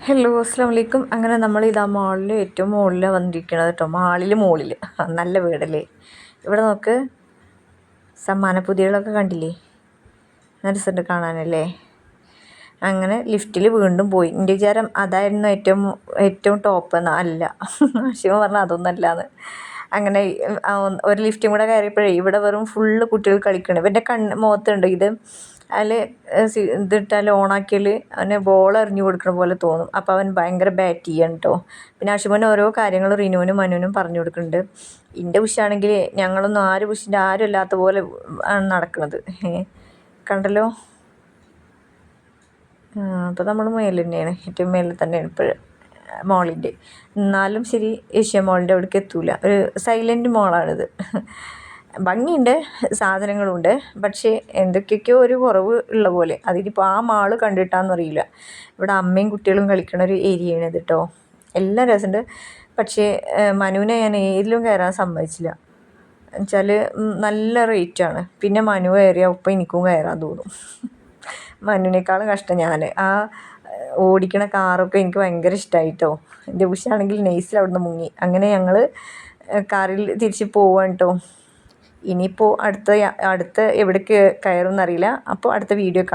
Hello അസ്സാം വലൈക്കും. അങ്ങനെ നമ്മൾ ഇതാ മാളിൽ ഏറ്റവും മുകളിലാണ് വന്നിരിക്കുന്നത് കേട്ടോ. മുകളിൽ നല്ല വീടല്ലേ. ഇവിടെ നോക്ക്, സമ്മാന പൊതികളൊക്കെ കണ്ടില്ലേ, നല്ല രസമുണ്ട് കാണാനല്ലേ. അങ്ങനെ ലിഫ്റ്റിൽ വീണ്ടും പോയി. എൻ്റെ വിചാരം അതായിരുന്നു ഏറ്റവും ടോപ്പ് എന്ന്. അല്ല, ശിവ പറഞ്ഞാൽ അതൊന്നല്ലാന്ന്. അങ്ങനെ ഒരു ലിഫ്റ്റും കൂടെ കയറിയപ്പോഴേ ഇവിടെ വെറും ഫുള്ള് കുട്ടികൾ കളിക്കണം. ഇവൻ്റെ മുഖത്തുണ്ട് ഇത്. അതിൽ ഇതിട്ടാൽ ഓണാക്കിയാൽ അവന് ബോൾ എറിഞ്ഞു കൊടുക്കണ പോലെ തോന്നും. അപ്പോൾ അവൻ ഭയങ്കര ബാറ്റ് ചെയ്യാണ് കേട്ടോ. പിന്നെ അശുമോൻ ഓരോ കാര്യങ്ങൾ റിനുവിനും മനുവിനും പറഞ്ഞു കൊടുക്കുന്നുണ്ട്. എൻ്റെ ബുഷാണെങ്കിൽ ഞങ്ങളൊന്നും ബുഷിൻ്റെ ആരും ഇല്ലാത്ത പോലെ ആണ് നടക്കുന്നത്. കണ്ടല്ലോ. അപ്പോൾ നമ്മൾ മേലിൽ തന്നെയാണ്, ഏറ്റവും മേലിൽ തന്നെയാണ് ഇപ്പോഴും മോളിൻ്റെ. എന്നാലും ശരി, ഏഷ്യ മോളിൻ്റെ അവിടേക്ക് എത്തൂല. ഒരു സൈലൻറ്റ് മോളാണിത്. ഭംഗിയുണ്ട്, സാധനങ്ങളുണ്ട്, പക്ഷേ എന്തൊക്കെയൊക്കെയോ ഒരു കുറവ് ഉള്ള പോലെ. അതിനിപ്പോൾ ആ മാള് കണ്ടിട്ടാണെന്നറിയില്ല. ഇവിടെ അമ്മയും കുട്ടികളും കളിക്കണ ഒരു ഏരിയയാണ് ഇത് കേട്ടോ. എല്ലാം രസമുണ്ട്. പക്ഷേ മനുവിനെ ഞാൻ ഏതിലും കയറാൻ സമ്മതിച്ചില്ല. എന്നുവെച്ചാൽ നല്ല റേറ്റാണ്. പിന്നെ മനു കയറിയാൽ ഒപ്പം എനിക്കും കയറാൻ തോന്നും. മനുവിനേക്കാളും കഷ്ടം ഞാൻ. ആ ഓടിക്കണ കാറൊക്കെ എനിക്ക് ഭയങ്കര ഇഷ്ടമായിട്ടോ. എൻ്റെ ഉഷാണെങ്കിൽ നെയ്സിൽ അവിടെ നിന്ന് മുങ്ങി. അങ്ങനെ ഞങ്ങൾ കാറിൽ തിരിച്ച് പോവാണ് കേട്ടോ. ഇനിയിപ്പോൾ അടുത്ത എവിടേക്ക് കയറുമെന്നറിയില്ല. അപ്പോൾ അടുത്ത വീഡിയോ കാണാം.